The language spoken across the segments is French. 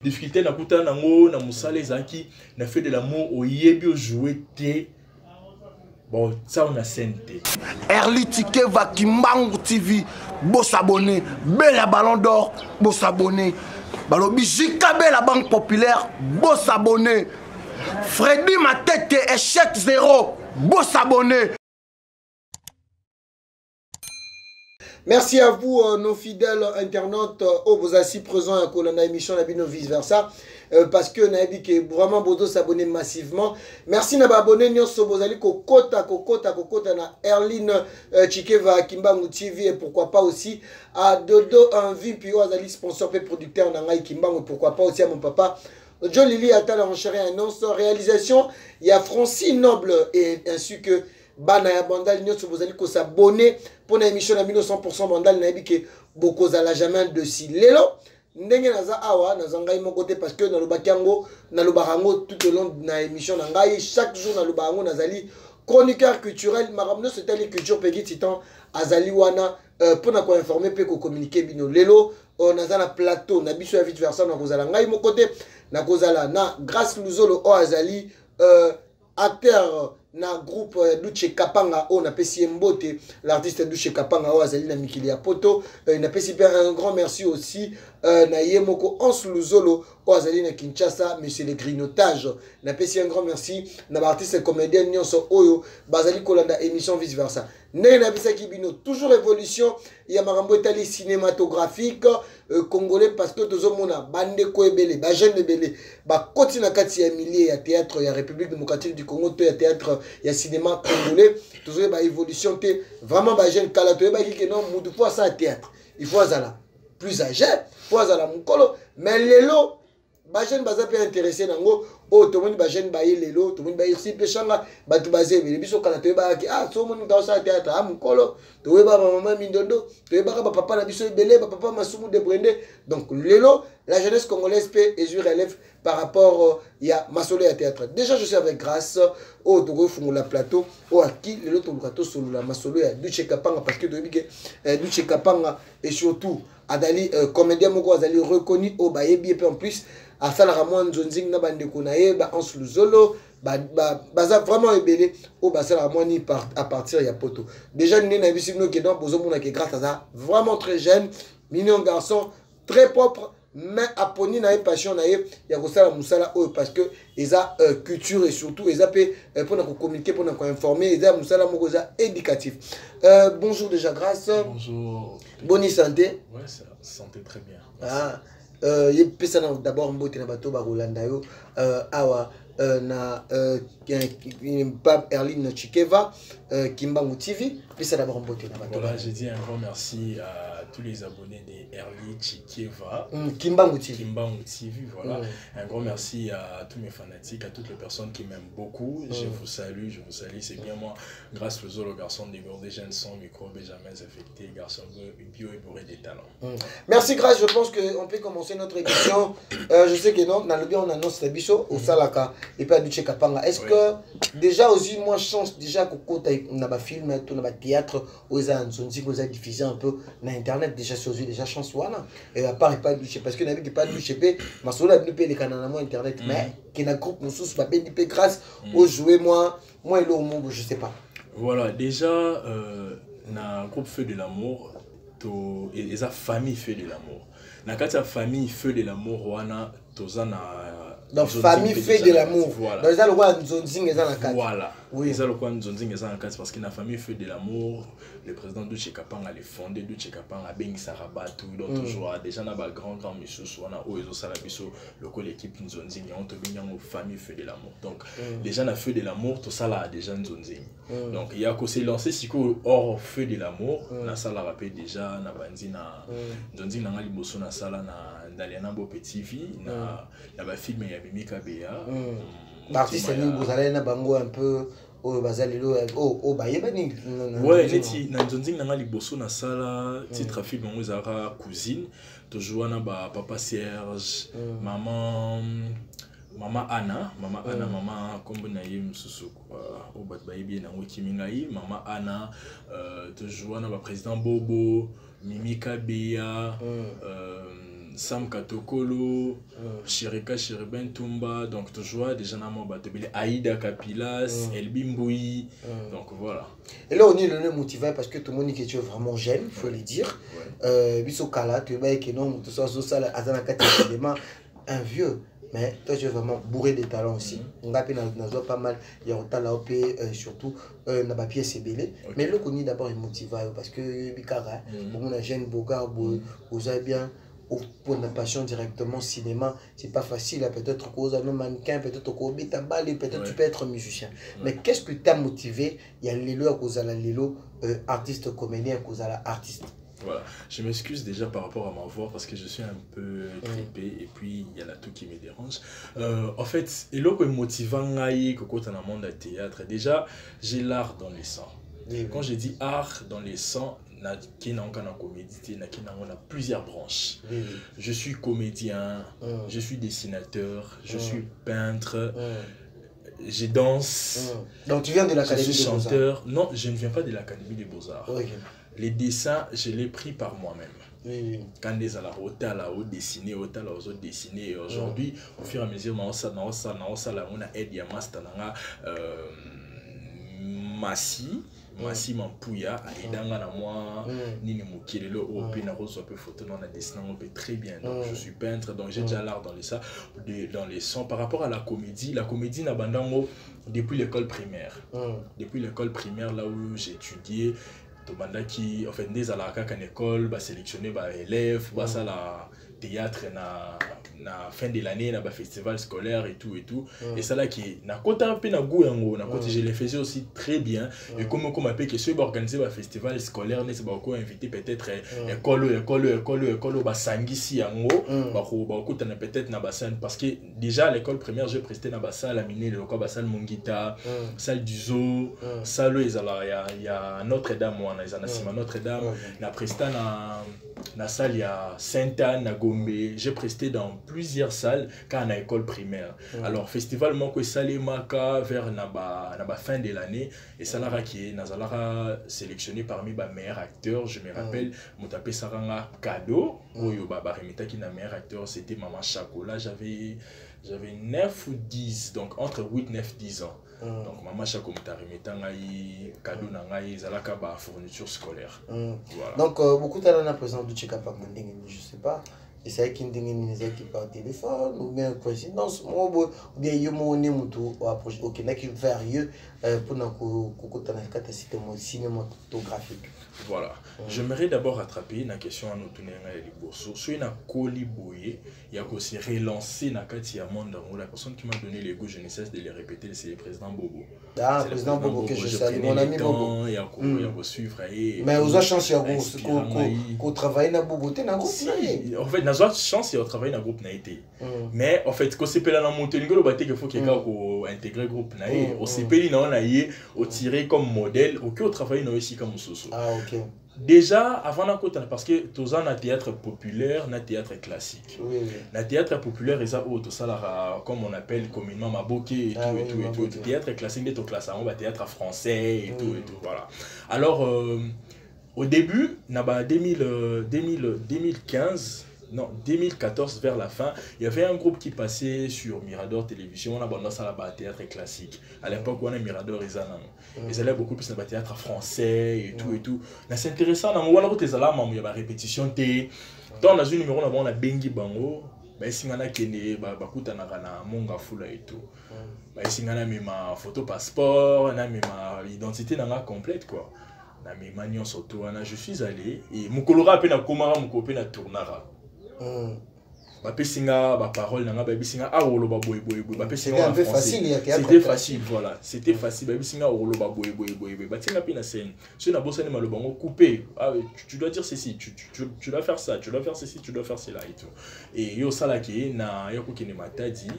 difficulté na kuta nango na musala ezaki na fait de l'amour oyebi o jouer te bon ça on a santé Erli Tikeva Kimbangu TV beau s'abonner belle ballon d'or beau s'abonner balobi Jikabe la banque populaire beau s'abonner Freddy Matete échec 0 beau s'abonner. Merci à vous, nos fidèles internautes, vous assis présents à la émission Nabino vice versa, parce que Nabi qui est vraiment beau s'abonner massivement. Merci Naba abonné Nyon Sobozali Kokota na Erline Chikeva Kimbangu TV et pourquoi pas aussi à Dodo Envie puis Azali sponsor et producteur Nangai Kimbangu, pourquoi pas aussi à mon papa John Lili Atal en chéri annonce réalisation. Il y a Francine Noble et ainsi que Bana ya bandal nyotso bozali ko s'abonner pour une émission na 100% bandal na yebike boko za la jamais de si lelo ndenge naza awa naza ngai mon côté parce que na lobakango na lobarango tout au long na émission na ngai chaque jour na lobarango nazali chroniqueur culturel maramno c'était les culture pegi titan azali wana pour na ko informer pe ko communiquer bino lelo naza na plateau na biso ya vite versa na kozala ngai mon côté na kozala na grâce luzolo o azali acteur na groupe Duche Kapanga on a pesi mbote l'artiste Duche Kapanga o azali na mikili ya poto na pesi un grand merci aussi na yemoko Ans Luzolo o azali na Kinshasa monsieur le grignotage na pesi un grand merci na artiste comédien nyonso oyo bazali kolanda émission vice versa ndenge na bisaki bino toujours évolution ya marambo etali cinématographique congolais parce que tozomona bande ko ebele ba jeune ebele ba koti na kati ya milieu ya théâtre ya République démocratique du Congo to ya théâtre ya cinéma congolais toujours ba évolution te vraiment ba jeune kala to ba ki non mutu pour ça théâtre il faut azala plus âgé faut azala mukolo mais lelo ba jeune baza pe intéressé nango o to moni ba jeune ba lelo to moni ba ici pe changa ba tu bazé biso kala to ba ki ah so moni ka ça théâtre ah mukolo to ba maman mindondo to ba papa na biso belé ba papa masumu de brende donc lelo la jeunesse congolaise peut et je relève par rapport il y a masolo ya théâtre déjà je suis avec grâce au togo fungula plateau o aki lelo to lukato solo la masolo ya Duche Kapanga parce que to bike Duche Kapanga et surtout adali comédien moko azali reconnu au bayebi et puis en plus à ça la ramon nzonzing na bande ko na ye ba Ans Luzolo baza vraiment ebele au basa la ramon ni à partir ya poto déjà ni na bisino ke donc bozo mona ke grâce à ça vraiment très jeune mignon garçon très propre mais aponi na passion na ye ya ko sala musala o parce que eza culture et surtout eza pe pour na ko communiquer pour na ko informer eza musala moko za éducatif. Bonjour déjà grâce. Bonjour. Bonne santé. Ouais, ça santé très bien. Ah d'abord mbote na bato ba Rolanda yo awa na Pape Erline Chikeva Kimbangu TV pesa d'abord mbote na bato. Voilà, je dis un grand merci à tous les abonnés de Erline Chikeva Kimbangu TV. Kimbangu TV, voilà. Un grand merci à tous mes fanatiques, à toutes les personnes qui m'aiment beaucoup. Je vous salue, c'est bien moi. Grâce aux autres garçons débordés, jeunes sans micro, jamais affectés, garçons bio et bourrés des talents. Merci grâce, je pense qu'on peut commencer notre émission. Je sais que non, dans le bien on annonce les bichos au Salaka et pas du Duche Kapanga. Est-ce que déjà aussi moi chance déjà que quand on a un film, on a un théâtre, on a diffusé un peu dans internet déjà sur déjà chance voilà. Et à part pas Duche parce que n'a pas Duche p, ma solo a les canaux internet mais qui n'a groupe nous sous pas béni grâce au jouer moi et l'homme je sais pas. Voilà, déjà na groupe Feu de l'amour et sa famille Feu de l'amour. Na kati famille Feu de l'amour wana tozana donc famille Feu de l'amour. Voilà. Donc ça le quoi nzonzing eza na kati. Voilà. Oui, ça le quoi nzonzing eza na kati parce que na famille Feu de l'amour, le président Duche Kapanga les fondé Duche Kapanga bengi saraba tout donc toujours déjà na ba grand monsieur wana o ezo sala biso loko l'équipe nzonzing on to bengi ngo famille Feu de l'amour. Donc déjà na Feu de l'amour tout ça là déjà nzonzing. Donc il y a ko s'est lancé siko hors Feu de l'amour na sala rappel déjà na bandi na nzonzing na ngali boso na sala na Daliana Bo Petit vie na ba film ya Mimika Bea l'artiste ni vous allez na bango un peu au bazalilo au bayeba ni ouais neti na nzonzing na ngali boso na sala titre film bango ezaka cousine toujours na ba papa Serge Maman Anna, maman comme na ye msusu au bat bayebi na Kimingai, maman Anna toujours na ba président Bobo, Mimika Bea Sam Katokolo, Shirika Shiriben Tumba, donc toujours déjà dans mon bateau, Aïda Kapilas, Elbi Mboui, donc voilà. Et là on est le motivé parce que tout le monde dit que tu es vraiment jeune, il faut le dire. Biso Kala, tu es que non, tout ça, un vieux. Mais toi, tu es vraiment bourré de talents aussi. On a pas mal, il y a un talent, surtout, on a papier c'est belé. Mais le connu d'abord est motivé parce que Bikara, on a jeune boga, vous avez bien. Pour la passion directement cinéma, c'est pas facile. Peut-être cause un mannequin, peut-être qu'on peut-être tu peux être musicien. Mais qu'est-ce que t'as motivé? Il y a l'élo à cause de la l'élo, artiste comédien à cause de la artiste. Voilà, je m'excuse déjà par rapport à ma voix parce que je suis un peu grippé et puis il y a la toux qui me dérange. En fait, et là que motivant que quand on a un monde de théâtre, déjà j'ai l'art dans les sangs. Quand je dis art dans les sangs, on a plusieurs branches. Je suis comédien, je suis dessinateur, je suis peintre. Je danse. Donc tu viens de l'Académie des Beaux-Arts? Je suis chanteur. Non, je ne viens pas de l'Académie des Beaux-Arts. Les dessins, je les ai pris par moi-même. Quand les ala dessiné, dessiné. Et aujourd'hui, au fur et à mesure, on a aidé à master Massi Mampouya et dans moi nini mukilelo au pina rose un peu photo non a dessiné on peut très bien. Donc je suis peintre, donc j'ai déjà l'art dans les sons. Par rapport à la comédie n'a bandango depuis l'école primaire. Depuis l'école primaire là où j'ai étudié qui en fait des à la école ba sélectionné ba élèves ba ça la théâtre na fin de l'année na ba festival scolaire et tout et ça là qui na kota pe na goût yango na côté je les faisais aussi très bien et comme appelle que ceux organiser ba festival scolaire ne c'est pas quoi invité peut-être école ba sangisi yango ba ko na peut-être na ba scène parce que déjà à l'école primaire j'ai presté na ba salle à miner le local ba salle Mongita salle du zoo salle il y a Notre-Dame on a Notre-Dame na presté na salle il y a Sainte-Anne na Gombe. J'ai presté dans plusieurs salles quand on a école primaire. Alors festival moko salé maka vers na fin de l'année et salara qui est nazalara sélectionné parmi les meilleurs acteurs. Je me rappelle mon tapé saranga cadeau oyo ba remeta qui na meilleur acteur c'était Maman Chakola. J'avais 9 ou 10 donc entre 8 9 10 ans. Donc Maman Chakola m'a remetté un cadeau na ngai zalaka ba fourniture scolaire. Voilà. Donc beaucoup de talents présent du Tchekapa je sais pas. Et c'est qui qui par téléphone ou bien coïncidence ou bien yomo ne mutu au approche ok na qui varieux pour na ko cité cinématographique. Voilà. J'aimerais d'abord rattraper la question à notre liboso. Soit na koliboye, il y a aussi relancé na kati ya monde la personne qui m'a donné les goûts, je ne cesse de les répéter, c'est le président Bobo. Ah, le président Bobo que je salue, mon ami Bobo. Il y a suivre mais aux chance qu'on travaille na Bobo, t'es na groupe. En fait, na chance il travaille na groupe na été. Mais en fait, quand c'est pela na Monténégro, il faut qu'il y ait intégrer groupe na été. Au CPI na on a eu au tiré comme modèle, au que travaille na aussi comme soso. Okay. Déjà, avant la côte, parce que tout ça, na théâtre populaire, na théâtre classique. Na théâtre populaire, et ça, tout ça, comme on appelle communément Maboké et tout. Théâtre classique, c'est au classement, théâtre français et tout, voilà. Alors, au début, na 2015, non, 2014 vers la fin, il y avait un groupe qui passait sur Mirador Télévision, on a abandonné ça là-bas, théâtre classique. À l'époque, on a Mirador et Zanan. Ils allaient beaucoup plus dans le théâtre français et tout. C'est intéressant, on a il y a des répétitions. Dans une numéro, on a Bengi Bango, il y a des Monga Fula et tout. Il y a ma photo passeport, il y a ma identité complète quoi. Je suis allé et Mukolora pe na komara mukope na tournara. Ba parole nanga ba bisinga awolo ba boy. C'était un peu facile, c'était facile voilà, c'était facile ba bisinga awolo ba boy. Ba tinga pe na scène. Si na bossa ne malobango coupé, tu dois dire ceci, tu dois faire ça, tu dois faire ceci, tu dois faire cela et tout. Et yo sala ki na yoko ki ne matadi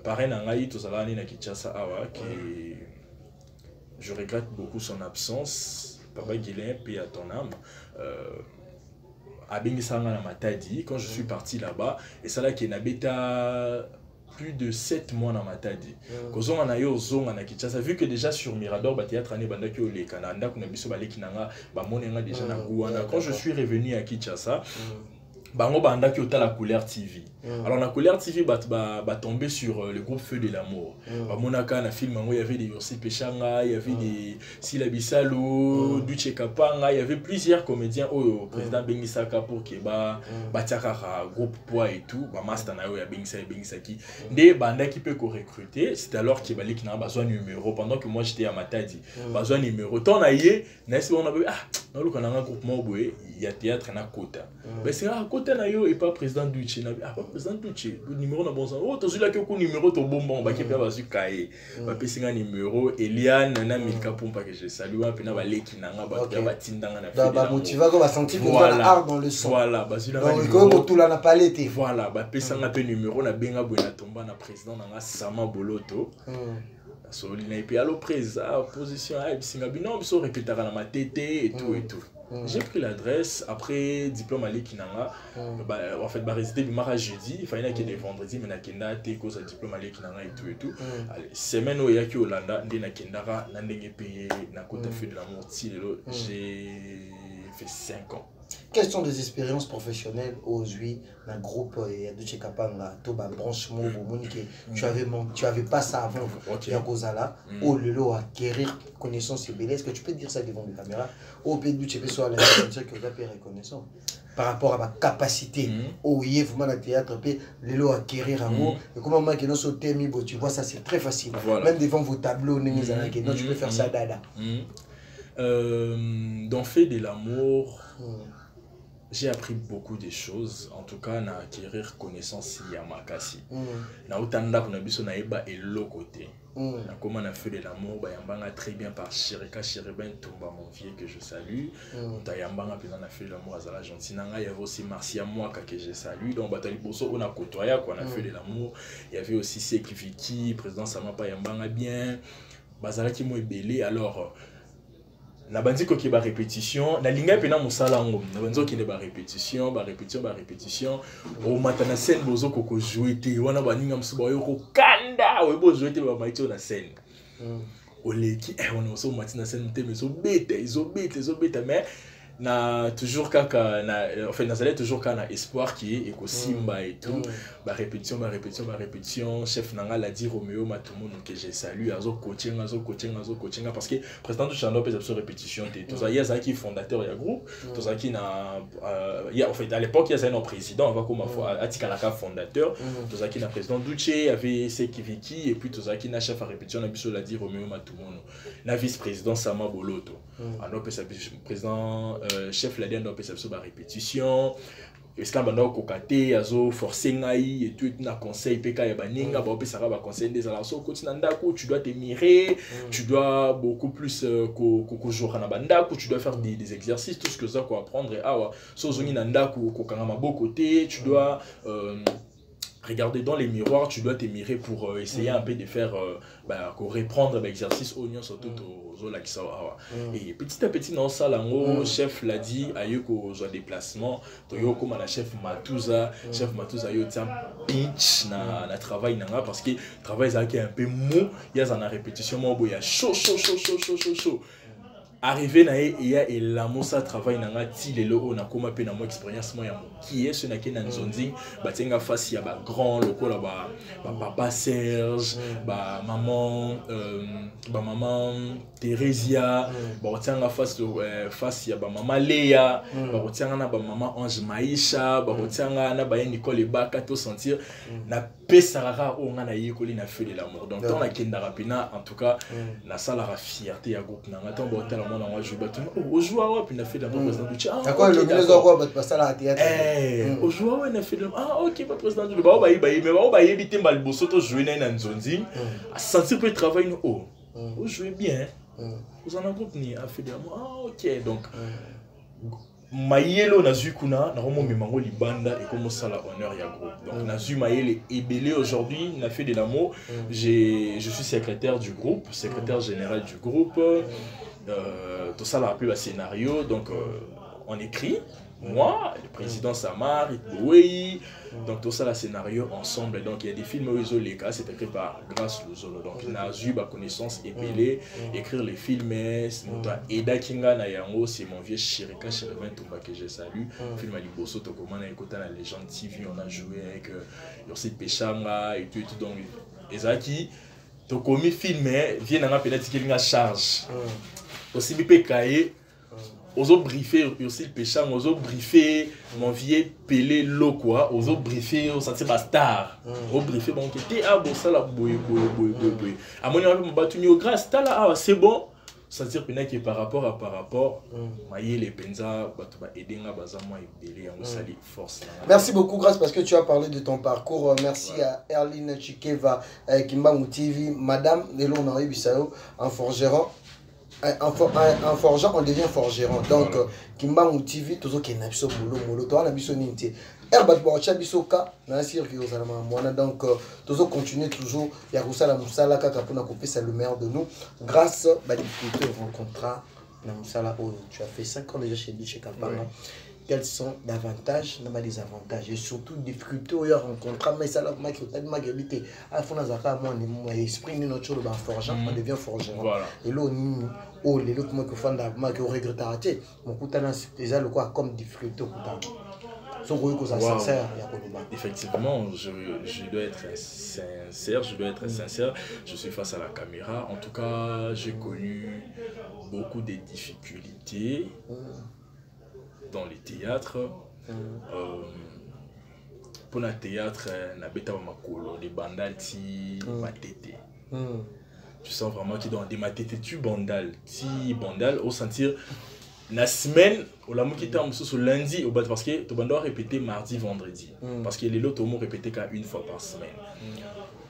pareil nanga yi to sala ni na Kinshasa awa qui je regrette beaucoup son absence. Papa Guilain, paix à ton âme. À Bengisanga na Matadi, quand je suis parti là-bas, et ça là qui n'habita plus de 7 mois dans Matadi. Quand on a eu au Zong à Kinshasa, vu que déjà sur Mirador, théâtre année bandaki au Lekana, anda kuna biso baleki nanga, ba monenga déjà na Gouana. Quand je suis revenu à Kinshasa, Bango banda qui la couleur TV. Alors la couleur TV va tomber sur le groupe Feu de l'amour. Monaka na film il y avait des Yossi Pechanga, il y avait des Silabisalo, Duche Kapanga, il y avait plusieurs comédiens au président Bengisaka pour que batiaka groupe poids et tout, ba master na yo ya Bengisaki. Des banda qui peut recruter, c'est alors que bali qui n'a besoin numéro pendant que moi j'étais à Matadi. Besoin numéro. Tant na yé, na si on a dans le canal groupement boé, il y a théâtre na Kota. Mais c'est à Kota na yo et pas président Duche na pas président Duche. Numéro na bon sens. Oh, tu as là que numéro to bonbon ba qui peut ba su cahier. Ba pesinga numéro Eliane na Milka Pompa que je salue un peu na ba leki na nga ba tindanga na. Ba motiver ko ba sentir que voilà art dans le son. Voilà, ba su na nga. Donc ko tout là na palette. Voilà, ba pesanga pe numéro na benga bo na tomba na président na nga Sama Boloto. So il n'a pas allo prise position à bisinga binom so répétera na ma tété et tout et tout. J'ai pris l'adresse après diplôme à l'Ekinanga. En fait, résidé le jeudi, il fallait qu'il y ait des vendredis, mais nakenda te cause diplôme à l'Ekinanga et tout et tout. Allez, semaine où il y a qui Hollanda, ndé nakendara, nandenge payé, nakota fait de l'amour, j'ai fait 5 ans. Quelles sont des expériences professionnelles aujourd'hui dans le groupe Duche Kapanga, Toba branchement, tu avais pas ça avant, Yakozala, au lelo acquérir connaissance et belle. Est-ce que tu peux dire ça devant la caméra? Au pays Duche Pessoa, la que tu as reconnaissance par rapport à ma capacité au vraiment dans théâtre, lelo acquérir un mot. Et comment moi qui n'ont sauté, tu vois ça c'est très facile. Même devant vos tableaux, tu peux faire ça dada. Dans Fait de l'amour, j'ai appris beaucoup de choses. En tout cas, na acquérir connaissance Yamakasi. Na utanda kuna biso na eba elo côté. Na comment on a Fait de l'amour, ba yambanga très bien par Chirika Chiriben Tumba mon vieux que je salue. Ta yambanga pena na Fait de l'amour azala gentil nanga, il y avait aussi Marcia Mwaka que je salue. Donc batali boso on a côtoyé quoi, on a Fait de l'amour. Il y avait aussi Seki Viki, président Sama pa yambanga bien. Bazala qui mo ebelé alors na bandi ko ki ba répétition na linga pena musala ngo na banzo ki ne ba répétition o matana scène bozo ko jouer te wana baninga msuba yo ko kanda o bo jouer te ba maiti na scène o leki on so matina scène te mais so bête mais na toujours kaka na en fait nazalé toujours kana espoir qui est ko simba et tout ba répétition chef nanga l'a dit Roméo Matumono que j'ai salué azo coaching parce que président du chando peut faire répétition tout ça il y a ça qui fondateur il y a groupe tout ça qui na il y a en fait à l'époque il y a un président avant comme Atikalaka fondateur tout ça qui na président Duche avait Seki Viki et puis tout ça qui na chef à répétition na biso l'a dit Roméo Matumono na vice-président Sama Boloto alors président chef l'a dit dans la répétition est-ce qu'on va kokate azo forcer ngai et tout na conseil peka ya baninga ba opesa ba conseil des ala so kotina ndako tu dois t'émirer tu dois beaucoup plus ko jour na bandako tu dois faire des exercices tout ce que ça quoi apprendre et awa so zongi na ndako ko kanga maboko te tu dois regarder dans les miroirs, tu dois t'émirer pour essayer un peu de faire, reprendre l'exercice au nion surtout aux Olakisawa. Et petit à petit, dans ça, le chef l'a dit, à Yoko, aux déplacements, Toyoko, la chef Matouza, yo tient pinch na travail, parce que le travail est un peu mou, il y a une répétition, il y a chaud. Arrivé na ya et la mosa travail na ngati lelo on a comme pe na mo expérience mo ya qui est ce na ke na nzonzi batenga face ya ba grand lokola ba papa Serge ba maman Theresia ba tenga face ya ba maman Léa ba tenga na ba maman Ange Maïcha ba tenga na ba Nicole Baka to sentir na pesarara o ngana yekoli na Fait de l'amour donc dans la kenda rapina en tout cas na sala la fierté ya groupe na ngata ba moi je bats au joueur puis on a fait la président du tchad d'accord le ministre quoi va passer à la théâtre au joueur on a fait ok pas président du ba mais ba éviter mal bosso to jouer na nzonzi à sentir peut travailler au jouer bien vous en un groupe ni a fait de ok donc Mayelo na Zukuna, na romo memango libanda et comme ça la honneur ya groupe. Donc na zu Mayele ébélé aujourd'hui, na Fait de l'amour. Je suis secrétaire du groupe, secrétaire général du groupe. Tout ça l'a appelé un scénario, donc on écrit. moi, le président Samar, Boei, donc tout ça, le scénario ensemble. Donc il y a des films où ils ont les cas, c'est écrit par Grâce Luzolo. Donc il a eu ma connaissance épelée, écrire les films, Eda Kinga Nayango, c'est mon vieux Chirika Chirivin Tumba que je salue. Film à Liboso, Tokoman, écoute la légende TV, on a joué avec Yorsi Pechanga et tout. Donc, Ezaki, Tokomi film, vient dans la pénalité qu'il a charge. Aussi, Bipé Kaye. Ozo briefer aussi le péché, ozo briefer mon vieux Pelé Lokwa, ozo briefer au senti bastard, ozo briefer bon qui était ah bon ça la boy. À mon avis mon battu au grâce ta là c'est bon, sentir pena qui par rapport, mailler les penza batu ba aider nga bazama ibeli en sali force. Merci beaucoup Grâce parce que tu as parlé de ton parcours. Merci à Erline Chikeva Kimbangu TV, madame Lelo Nari Bisao en forgeron. En forgeant, on devient forgeron. Donc, Kimbangu TV, tout ce qui est nabiso molo, toi nabiso ninte. Herbat Boacha bisoka, nasir ki ozalama mwana. Donc, tout ce continue toujours. Yakusa la musala kaka pour couper c'est le meilleur de nous. Grâce à difficulté au rencontre na musala oh, tu as fait 5 ans déjà chez Kapanga. Quels sont les avantages et les désavantages et surtout les difficultés où il y a rencontré mais ça là moi qui a tellement habité à fond dans un moi esprit notre chose de forgeant on devient forgeron et là oh les autres moi qui font moi qui regrette arrêter mon coutana c'est ça le quoi comme difficulté coutana effectivement, je dois être sincère, je suis face à la caméra. En tout cas, j'ai connu beaucoup de difficultés dans les théâtres. Pour le théâtre, on a des bandalti, matete. Tu sens vraiment qu'il y a des matete, tu bandal, au sentir. La semaine, on a lundi au parce que tu dois répéter mardi, vendredi. Parce que les lots, on répéter qu'une fois par semaine.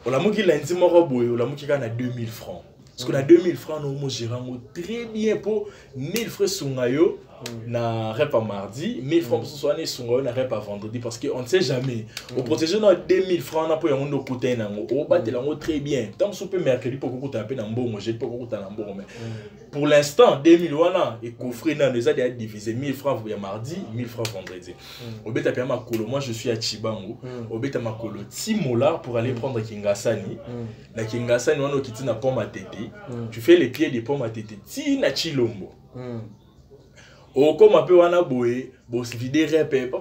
On a lundi, on a 2000 francs. Parce qu'on a 2000 francs, nous gérons très bien pour 1000 francs sungayo na repas mardi, 1000 francs pour soigner sungayo na repas vendredi parce qu'on ne sait jamais. Au protéger dans 2000 francs, on a pas un autre côté nango. Au battre lango très bien. Tant que mercredi pour qu'on tape dans bon, j'ai pas qu'on tape dans bon mais pour l'instant 2000 wana et coffre dans les a déjà divisé 1000 francs mardi, 1000 francs vendredi. Au bet taper ma colo, moi je suis à Chibango. Au bet ma colo Timola pour aller prendre Kingasani. La Kingasani on a quitté na pomme à tété. Tu fais les pieds des pommes à tété, ti na chilombo. Au comme un peu wana boé, bon se vider répé,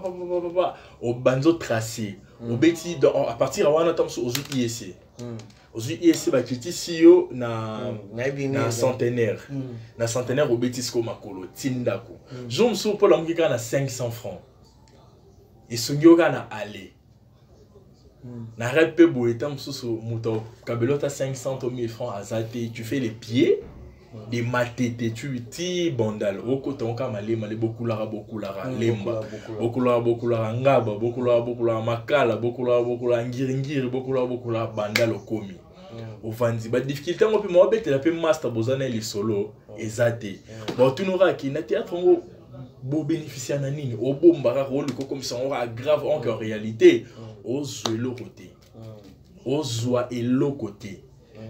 au banzo tracé. Au beti à partir de wana tam aux IEC. Aux IEC ba kiti siyo na centenaire. Na centenaire au beti sko makolo tindako. Jom sou pour la mukika na 500 francs. Et sungyoka na aller. Na répé boé tam sou muto kabelota 500 ou 1000 francs à zate, tu fais les pieds. Des matete tu ti bandal au coton kamale male beaucoup lara lemba beaucoup lara ngaba beaucoup lara makala beaucoup lara ngiringiri beaucoup lara bandal au komi au vandi ba difficulté ngo pe mo bete la pe master bozana les solo ezate bon tu n'auras qui na théâtre ngo bo bénéficier na nini au bombara rôle comme ça on aura grave en réalité au zelo côté au zoa et l'autre côté.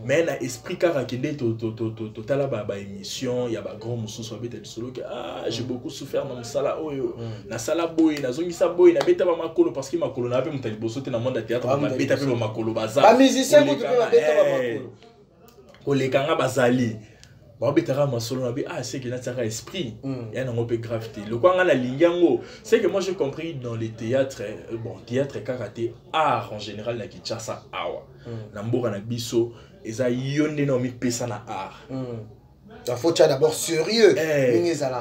Mais na esprit karakende total ba émission ya ba grand musu so beta solo que j'ai beaucoup souffert dans sala oyo na sala boy na zongisa boy na beta ba makolo parce que makolo na pe mutali boso te na monde théâtre na beta pe ba makolo baza ba musicien ko te ba beta ba makolo ko le kanga bazali ba beta ma solo na be c'est que na tsaka esprit ya na ngope gravité le kwanga na lingango c'est que moi j'ai compris dans les théâtres théâtre karaté art en général na Kinshasa awa na mboka na biso eza yonde na mi pesa na art. Il faut d'abord sérieux.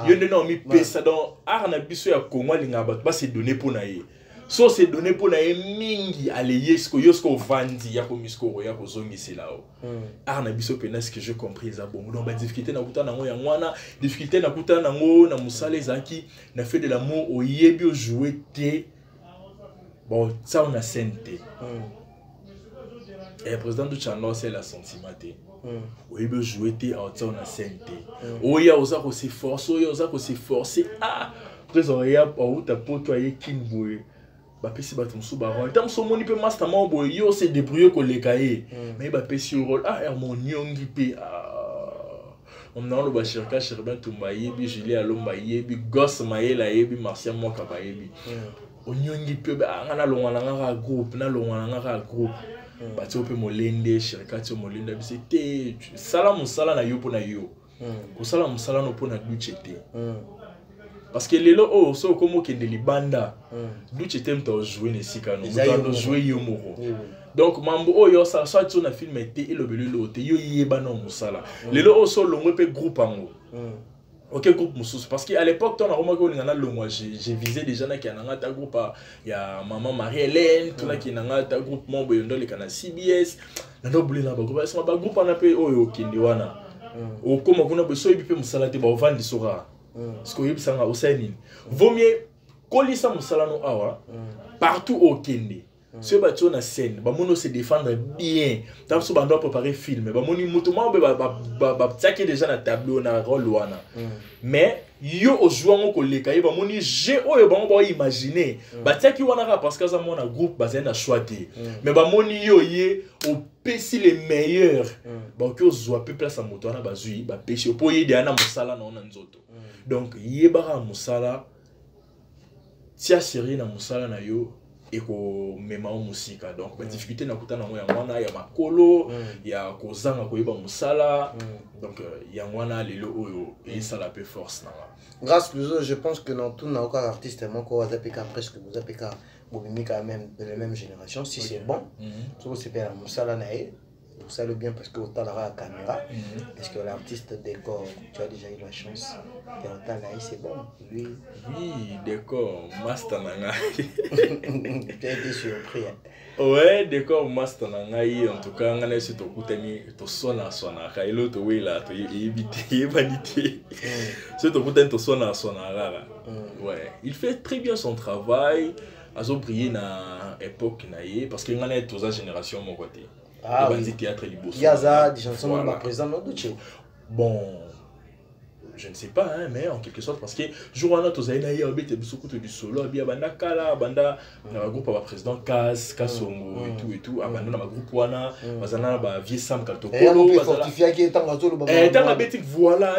Yonde na mi pesa dans art na biso ya Congo linga ba se donner pour na ye. So se donner pour na ye mingi ale yesko yosko vandi ya ko misko ya ko zongi selao. Art na biso pena ce que j'ai compris za bon donc ba difficulté na kuta na ngo ya ngwana, difficulté na kuta na ngo na musale zaki na fait de l'amour au yebi au jouer te. Bon ça on a senté. Et le président du Channel, c'est la sentiment. Oui, il jouer en temps de santé. Oui, il y a aussi force, il y a aussi force. Ah, président, il y a pas pour toi qui boue. Bah, si batum sous baron. Tant son moni peut master mon boy, yo c'est débrouiller qu'on les cahiers. Mais bah, si au rôle, harmonion qui peut on a le Cherka Cherben Tumba yebi Julie Alomba yebi Gosse Maëla yebi Marcia Mwakaba yebi onyongi pe ngana longwana ngaka groupe na longwana ngaka groupe bati ope molende Cherka tio molende bisete sala musala na yo pona yo kusala musala no pona duchete parce que lelo oh so comme kende libanda duchete mto jouer nesika no mto jouer yo moko donc mambo oyo ça soit tu na film été et le belelo te yo yeba no musala lelo o so longwe pe groupe ango OK groupe mususu parce qu'à l'époque on a remarqué on ngana longwa j'ai visé déjà na kiananga ta groupe ya maman Marie-Hélène tout na kinanga ta groupe mambo yondo le kana CBS na no buli na ba groupe ça ba groupe na pe oyo kindi wana o koma kuna be so yipe musala te ba ovandi sora parce que yebisanga osani vaut mieux kolisa musala no awa partout au kindi. Si on a scène, on se défendre bien. Tant que on doit préparer film, on est déjà dans tableau, on a rôle mais yo au jouant au collègue, on est j'ai on imaginer. Qui wana parce que ça mon groupe basé na choisi. Mais on yo au PC les meilleurs. Que on joue peu place à moto na bazui, ba pêcher pour y de na musala na on nzoto. Donc yeba musala tia série na musala na yo. Et ko mema musika donc la difficulté na kuta na mo ya mwana ya makolo ya kozanga ko yeba musala donc ya mwana lelo oyo et ça la peu force na grâce plus je pense que dans tout na aucun artiste moko azapeka presque vous apeka bobimi quand même de la même génération si c'est bon so c'est pas musala na e vous savez bien parce que au temps la caméra est-ce que l'artiste décor tu as déjà eu la chance et au temps là c'est bon lui oui décor master nanga tu as été surpris ouais décor master nanga en tout cas ngana c'est to kutani to sona ka ilo to wela to éviter vanité c'est to kutani to sona rara ouais il fait très bien son travail azo briller na époque na ye parce que ngana est aux génération mon côté. Ah, oui. Théâtre il y a ça, des chansons voilà. Présent dans d'autres. Bon, je ne sais pas, hein, mais en quelque sorte, parce que Jourana Tozaina y a habité beaucoup de solo, bien banda kala, banda groupe à président Kas, Kasongo et tout, abandonne ma groupe wana, bazana ba vieux Sam Katokolo, fortifié qui est en gazolo. Dans la bêtise voilà,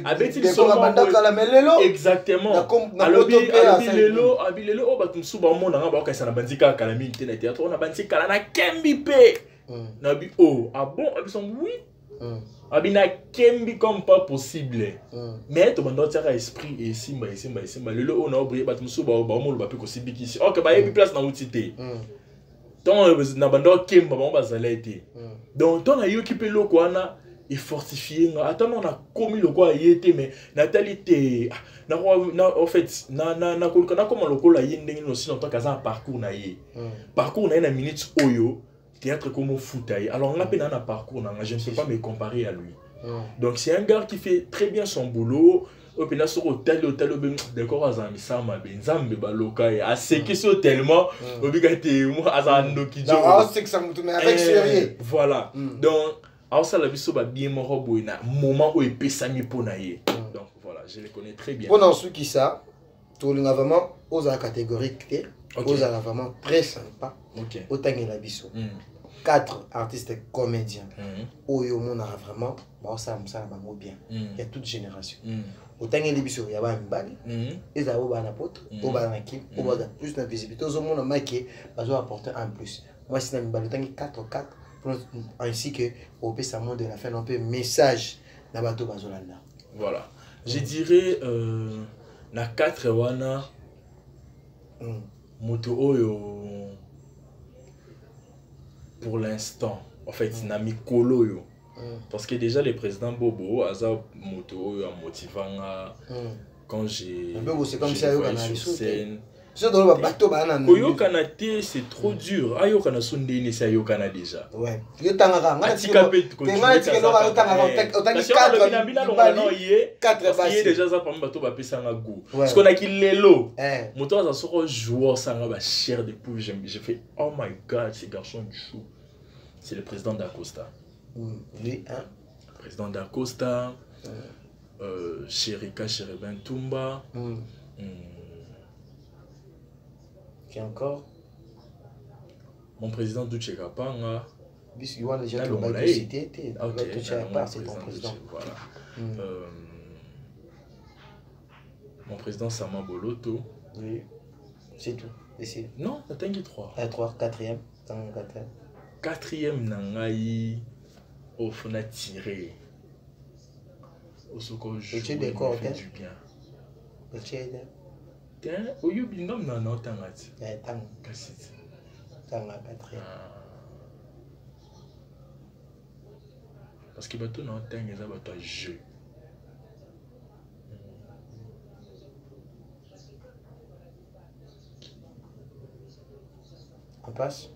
abeti solo banda kala melelo. Exactement. Abilelo, abilelo, oh batum suba mon na ba ka sana bandika kala mi na théâtre, on a bandika kala na Kembi pe. Nabi oh ah bon ils sont oui abina Kembi comme pas possible mais to bando tiara esprit et simba le on a oublié batum suba ba mo lo ba pe ko sibiki ici OK ba yebi place na outité donc na bando Kemba ba ba zalete donc ton a yo ki pe loko wana et fortifié attends on a commis le quoi yété mais natalité na en fait na comment le ko la yende no si longtemps kaza parcours na ye parcours na minute oyo théâtre comme au foot. Alors on a peine un parcours, je ne peux pas me comparer à lui. Donc c'est un gars qui fait très bien son boulot. Au peine sur hôtel d'accord azami sama benzambe baloka et assez qui sont tellement obligaté moi azando qui non c'est que ça me tourne avec sérieux. Voilà. Donc alors ça la biso ba bien mo robo na moment où epesami ponaye. Donc voilà, je le connais très bien. Pendant ceux qui ça, tout le vraiment aux catégoriques, aux vraiment très sympa. OK. Autant que la biso. 4 artistes comédiens. Oyo mon a vraiment bon ça me bien. Il y a toute génération. Autant que les biso il y a pas mbali. Et ça va na pote, au ba na kim, au ba plus de visibilité. Aux mon a marqué, va apporter un plus. Moi c'est na mbali autant que 4 ainsi que au pessament de la fin un peu message na bato bazolanda. Voilà. Je dirais na 4 wana moto oyo pour l'instant en fait na mikolo yo parce que déjà le président Bobo aza moto yo a motivanga quand j'ai c'est comme ça yo kana scène c'est dans le bateau bana koyo kana te c'est trop dur ayo kana sondeni ça yo kana déjà ouais yo tangaka ngana tikapet ko tangaka otangi 4 basi déjà ça pour bateau ba pesa nga goût parce qu'on a qui lelo moto aza soko joueur ça nga ba chair de poule je fais oh my god ce garçon du chou c'est le président d'Acosta lui hein président d'Acosta Cherika Cherben Tumba qui encore mon président Duche Kapanga Il y a déjà le de cité, c'est ton président. Voilà. Mon président Sama Boloto. Oui, c'est tout. Non, t'inquiète 3. 3, 4e. 4e Nangaï, au fond a tiré. Au soko joué, fait du bien. Tiens, au yubingam non tangati. Tang. Kassit. Tanga 4e. Parce que bateau non tang ça bateau jeu. On passe.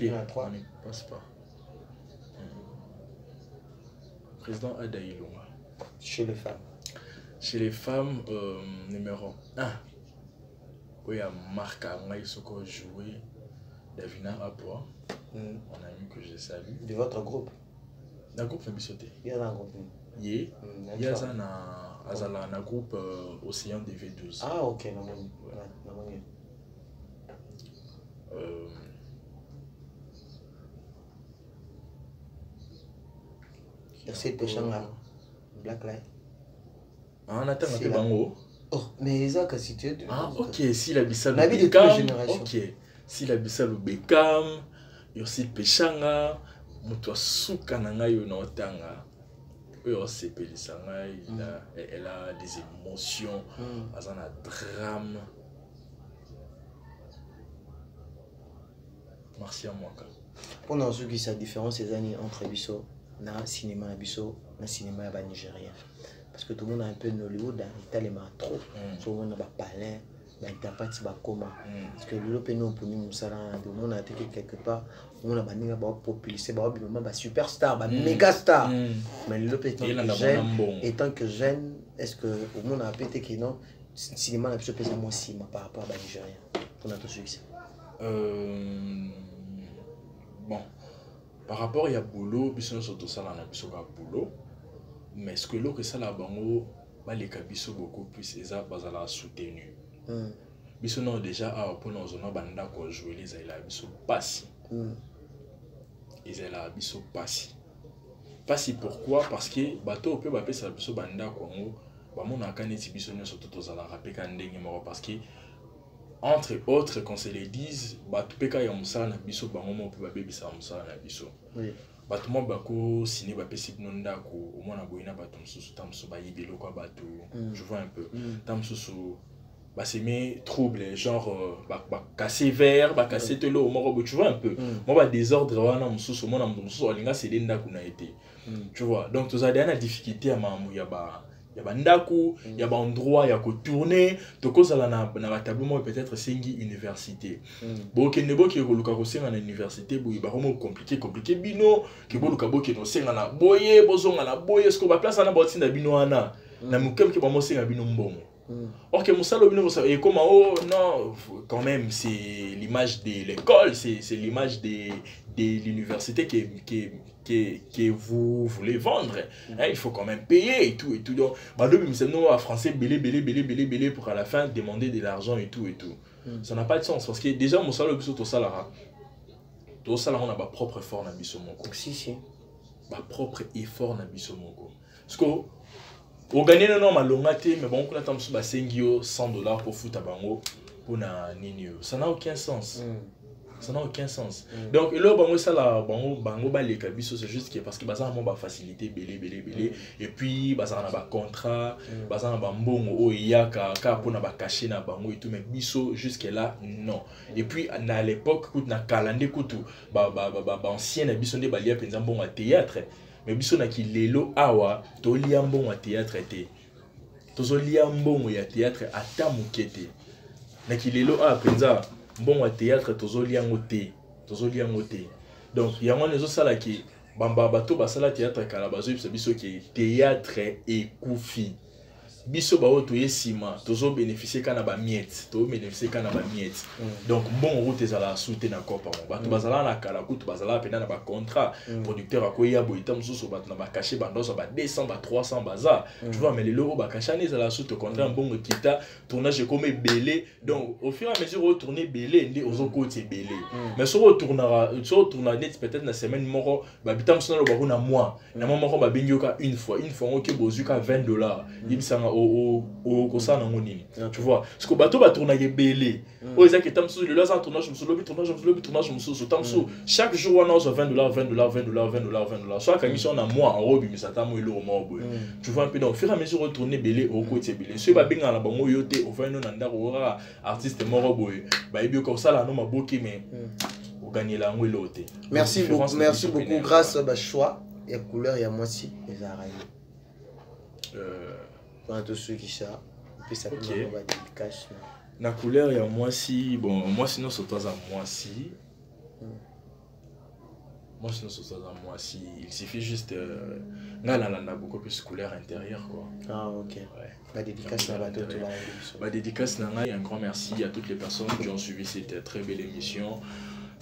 On ne passe pas. Président Adaïlonga. Chez les femmes. Chez les femmes, numéro 1. Oui, il y a Marc Arnaï qui a joué. Davina Apoa. Mon ami que je salue. De votre groupe? Un groupe de Bissoté. Il y a un groupe. Il y a un groupe Océan DV12. Ah, ok. C'est Péchanga. Black Light. Ah, on attend un peu bango. Oh, mais ça, que si tu ah, ok. Si la Bissau la vie de toute génération. Ok. Si la Bissau le Bekam, il y a aussi Péchanga, Moutoua Souka Nangayo Naotanga. Elle a des émotions, elle a un drame. Merci à moi. Pour nous, ce qui est la différence ces années entre Bissau, le cinéma Bissau, le cinéma nigérien. Parce que tout le monde a un peu de Hollywood, il y a trop. Tout le monde a un palais, il y a un coma. Parce que l'Europe est non pour nous, tout le monde a été quelque part, on a un populiste, un superstar, un méga star. Mais l'Europe étant que jeune, est-ce que le monde a pété que non, le cinéma n'a plus pesé moins si par rapport à Nigérien. On a tout succès. Bon, par rapport à boulot, bisous surtout ça là, bisous à boulot. Mais ce que l'eau que ça là bango, les cabissos beaucoup plus et ça bazala soutenu. Bisous non déjà à pour nos zones banda quoi jouer les ailes bisous passi. Les ailes bisous passi. Passi pourquoi? Parce que bateau peut appeler ça bisous banda quoi ngo. Bah mon akaneti bisous non surtout aux ala rappeler quand ndenge mort parce que entre autres qu'on se les dise bah tout peka ya musala na biso bango mo peut babe bisa musala na biso. Oui. Bato mo bako ciné ba pesi nonda ko au moins na boyina bato msusu tamso ba yibelo kwa bato. Je vois un peu. Tamsusu ba semi trouble genre ba casser verre, ba casser telo mo tu vois un peu. Moi ba désordre wana msusu mo na msusu olinga sedenda kuna été. Tu vois. Donc tous a des difficultés à mamu ya ba il y a bandaku, il y a un endroit, il y a que tourner, donc ça là na tableau peut-être singi université. Bon que nebo qui roluka ko singa na université, bo ba vraiment compliqué bino, que bo luka bo ke no singa na boye, bozonga na boye, ce qu'on va place na ba tinda bino ana. Na mukem ke ba mo singa bino mbongo. Or que musalo bino et comme oh non, quand même c'est l'image de l'école, c'est l'image de l'université que vous voulez vendre. Hein, il faut quand même payer et tout. Donc, nous, à français, belé pour à la fin demander de l'argent et tout. Ça n'a pas de sens parce que déjà, mon salaire, tout ça, on a ma propre effort dans Bissomoko. Si. Ma propre effort dans Bissomoko. Parce que, on gagne non malongate, mais bon, on a tant de $100 pour foutre à Bango pour na nini. Ça n'a aucun sens. Ça n'a aucun sens. Donc, là, bango ça là, bango ba les kabiso c'est juste que parce que bazar mon ba facilité belé et puis bazar na ba contrat, bazar na ba mbongo o yaka ka pour na ba cacher na bango et tout mais biso jusque là non. Et puis à l'époque coup na calendrier kutu ba ancien na biso ndé ba lia penza mbongo à théâtre. Mais biso na ki lelo awa to lia mbongo à théâtre té. Tozo lia mbongo ya théâtre ata mukete. Na ki lelo a penza bon à théâtre tozoliango te donc il y a un autre sala qui bamba bato basala théâtre kala bazo biso qui théâtre et koufi biso ba oto yesima tozo bénéficier kana ba miette to bénéficier kana ba miette donc bon route ezala souté na kopa ba to bazala na kala kutu bazala pena na ba contrat producteur akoya boita mususu ba na ba cacher ba ndoso ba 200 ba 300 baza tu vois mais les loro ba kachane ezala souté contrat bon kita tournage comme belé donc au fur et à mesure retourner belé ndi ozo côté belé mais sur retournera net peut-être na semaine moko ba bitam sona lo ba na mois na moko ba bingioka une fois OK bozuka $20 ibisanga au ça nini tu vois parce que bateau va tourner belé o ezaki tam sous le laser tournage mususu tamsu chaque jour on a $20 soit commission na mois en robe misata mo ilo mo boy tu vois un peu donc au fur et à mesure retourner belé au côté belé ce ba binga na bango yote au fait no na ndako ora artiste moro boy ba ebio comme ça là no maboki mais au gagner la ngo loté merci beaucoup grâce à choix et couleur il y a moi si les araignées pour tous ceux qui ça puis ça peut va dédicace la couleur il y a moi si bon moi sinon c'est toi à moi si moi sinon c'est toi à moi si il suffit juste n'a beaucoup plus couleur intérieure quoi. Ah ok ouais la dédicace là bah dédicace là un grand merci à toutes les personnes qui ont suivi cette très belle émission.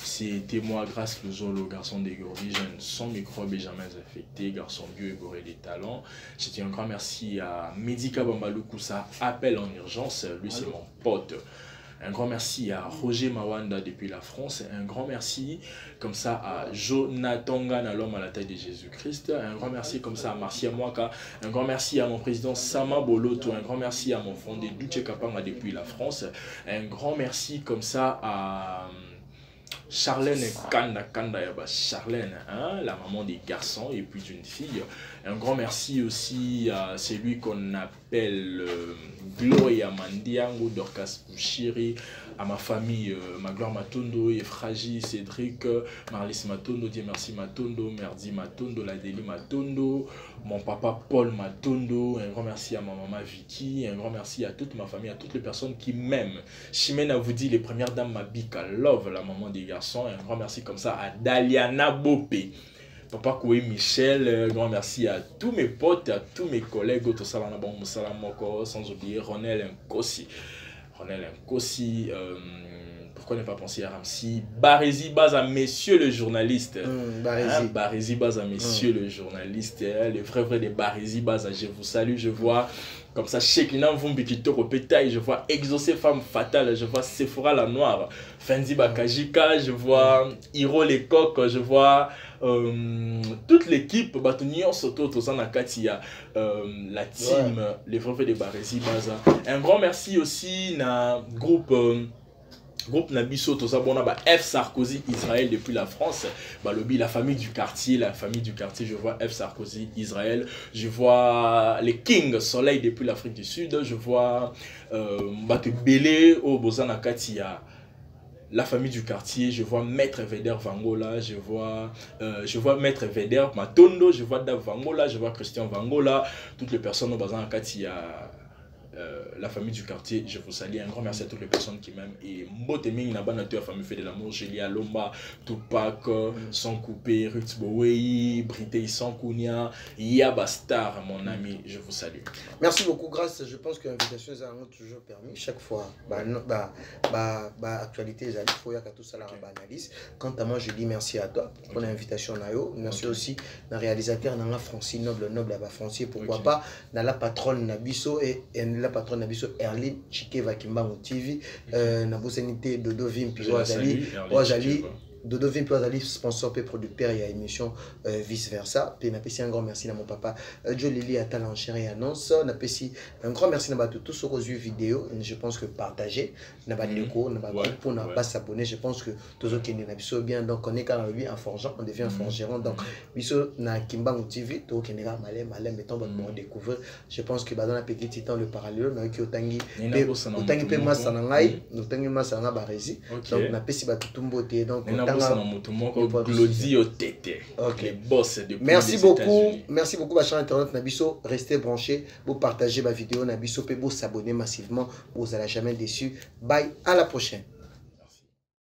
C'était moi, Grâce Clouseau, le garçon des Gordigen, sans microbe et jamais affecté, garçon vieux et bourré des talents. Je dis un grand merci à Medika Bambalou Koussa, appel en urgence, lui c'est mon pote. Un grand merci à Roger Mawanda depuis la France. Un grand merci comme ça à Jonathan Gana, l'homme à la taille de Jésus-Christ. Un grand merci comme ça à Marcia Mwaka. Un grand merci à mon président Sama Boloto. Un grand merci à mon fondé Duce Kapanga depuis la France. Un grand merci comme ça à Charlène Kanda Yaba Charlène, hein, la maman des garçons et puis d'une fille. Un grand merci aussi à celui qu'on appelle Gloria Mandiango, Dorcas Bouchiri, à ma famille, Magloire Matondo, Efraji, Cédric, Marlis Matondo, Dieu merci Matondo, Merdi Matondo, Ladeli Matondo, mon papa Paul Matondo, un grand merci à ma maman Vicky, un grand merci à toute ma famille, à toutes les personnes qui m'aiment. Chimène a vous dit les premières dames Mabika Love, la maman des garçons, un grand merci comme ça à Daliana Bopé. Papa Koué Michel, grand merci à tous mes potes, à tous mes collègues, sans oublier Ronel Nkossi. Pourquoi ne pas penser à Ramsi? Barézi Baza, messieurs le journaliste. Barézi Baza, messieurs le journaliste. Les vrais des Barézi Baza, je vous salue, je vois. Comme ça, Shekinah Vumbi qui te repétaille, je vois Exaucé Femme Fatale, je vois Sephora la Noire, Fendi Bakajika, je vois Hiro les Coqs, je vois toute l'équipe, Batunion Soto, Tosana Katia, la team, les vrais des Barézi Baza. Un grand merci aussi à groupe Nabiso, tout ça, bon, F Sarkozy Israël depuis la France, la famille du quartier, je vois F Sarkozy Israël, je vois les Kings Soleil depuis l'Afrique du Sud, je vois Bélé au Bozana Katia, la famille du quartier, je vois Maître Veder Vangola, je vois Maître Veder Matondo, je vois Dave Vangola, je vois Christian Vangola, toutes les personnes au Bozana Katia. La famille du quartier, je vous salue. Un grand merci à toutes les personnes qui m'aiment. Et Mboteming, la famille fait de l'amour, Julia Lomba, Tupac, Sans Coupé, Ruth Boweyi, Brité Sankounia, Yabastar, mon ami, je vous salue. Merci beaucoup, grâce. Je pense que l'invitation est toujours permis. Chaque fois, actualité, il faut que tout ça la analyse. Quant à moi, je dis merci à toi pour l'invitation. Merci aussi à réalisateur Francine Noble à Francier, pourquoi pas, dans la patronne Nabiso et la patronne Nabiso Erline Chike Vakimba TV, Nabosenité Dodo Vimpi Oazali. Dodo Vimpi Oazali, sponsor et producteur et émission vice versa. Puis n'apprécie un grand merci à mon papa Joe Lili Atal en chérie et annonce. N'apprécie un grand merci à tous ceux qui ont vu vidéo. Je pense que partager, n'a pas pour ne pas s'abonner. Je pense que tous ceux qui sont bien. Donc on est quand même un forgeron, on devient un forgeron. Donc biso na Kimba TV, tout qui n'est pas malin mettons pour découvrir. Je pense que dans la petite temps le parallèle, mais qui otangi pe masanangai, otangi masanga barezi. Donc n'apprécie pas tout beauté. Donc merci beaucoup ma chaîne internet Nabiso, restez branchés, vous partagez ma vidéo Nabiso, vous s'abonner massivement, vous n'allez jamais déçu. Bye, à la prochaine.